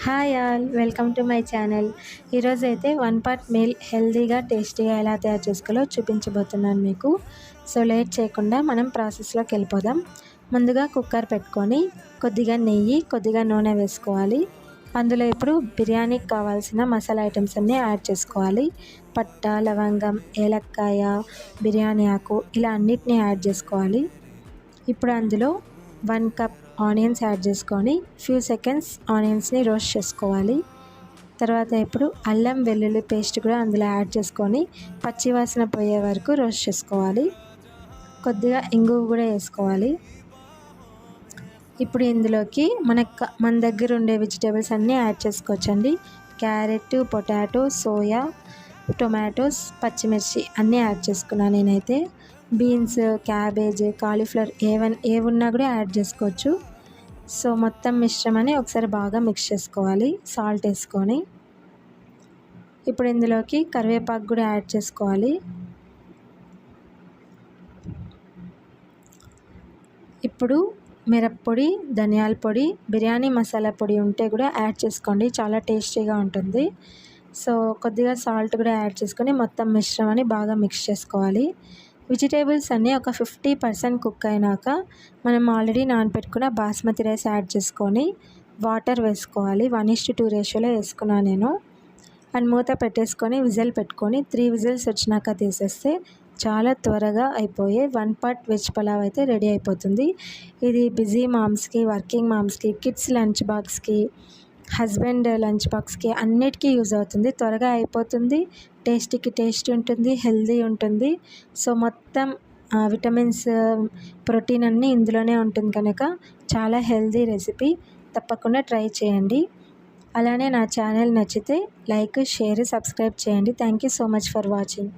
Hi all, welcome to my channel. ఈరోజు అయితే one pot meal హెల్తీగా టేస్టీగా ఎలా తయారు చేసుకోవాలో చూపించబోతున్నాను మీకు. సో లేట్ చేయకుండా మనం ప్రాసెస్లోకి వెళ్ళిపోదాం. ముందుగా కుక్కర్ పెట్టుకొని కొద్దిగా నెయ్యి, కొద్దిగా నూనె వేసుకోవాలి. అందులో ఇప్పుడు బిర్యానీకి కావాల్సిన మసాలా ఐటమ్స్ అన్నీ యాడ్ చేసుకోవాలి. పట్ట, లవంగం, ఏలక్కాయ, బిర్యానీ ఆకు ఇలా అన్నిటినీ యాడ్ చేసుకోవాలి. ఇప్పుడు అందులో 1 కప్ ఆనియన్స్ యాడ్ చేసుకొని ఫ్యూ సెకండ్స్ ఆనియన్స్ని రోస్ట్ చేసుకోవాలి. తర్వాత ఇప్పుడు అల్లం వెల్లుల్లి పేస్ట్ కూడా అందులో యాడ్ చేసుకొని పచ్చివాసన పోయే వరకు రోస్ట్ చేసుకోవాలి. కొద్దిగా ఇంగువ కూడా వేసుకోవాలి. ఇప్పుడు ఇందులోకి మన దగ్గర ఉండే వెజిటేబుల్స్ అన్నీ యాడ్ చేసుకోవచ్చండి. క్యారెట్, పొటాటో, సోయా, టొమాటోస్, పచ్చిమిర్చి అన్నీ యాడ్ చేసుకున్నాను నేనైతే. బీన్స్, క్యాబేజ్, కాలీఫ్లవర్ ఏవున్నా కూడా యాడ్ చేసుకోవచ్చు. సో మొత్తం మిశ్రమాన్ని ఒకసారి బాగా మిక్స్ చేసుకోవాలి సాల్ట్ వేసుకొని. ఇప్పుడు ఇందులోకి కరివేపాకు కూడా యాడ్ చేసుకోవాలి. ఇప్పుడు మిరప్పొడి, ధనియాల పొడి, బిర్యానీ మసాలా పొడి ఉంటే కూడా యాడ్ చేసుకోండి, చాలా టేస్టీగా ఉంటుంది. సో కొద్దిగా సాల్ట్ కూడా యాడ్ చేసుకొని మొత్తం మిశ్రమాన్ని బాగా మిక్స్ చేసుకోవాలి. వెజిటేబుల్స్ అన్నీ ఒక 50% కుక్ అయినాక మనం ఆల్రెడీ నానబెట్టుకున్న బాస్మతి రైస్ యాడ్ చేసుకొని వాటర్ వేసుకోవాలి. 1:2 రేషియోలో వేసుకున్నాను నేను. అండ్ మూత పెట్టేసుకొని విజిల్ పెట్టుకొని 3 విజిల్స్ వచ్చినాక తీసేస్తే చాలా త్వరగా అయిపోయే 1 పాట్ వెజ్ పలావ్ అయితే రెడీ అయిపోతుంది. ఇది బిజీ మామ్స్కి, వర్కింగ్ మామ్స్కి, కిడ్స్ లంచ్ బాక్స్కి, హస్బెండ్ లంచ్ బాక్స్కి అన్నిటికీ యూజ్ అవుతుంది. త్వరగా అయిపోతుంది, టేస్టీకి టేస్ట్ ఉంటుంది, హెల్దీ ఉంటుంది. సో మొత్తం విటమిన్స్, ప్రోటీన్ అన్నీ ఇందులోనే ఉంటుంది కనుక చాలా హెల్దీ రెసిపీ. తప్పకుండా ట్రై చేయండి. అలానే నా ఛానల్ నచ్చితే లైక్, షేర్, సబ్స్క్రైబ్ చేయండి. Thank you so much for watching.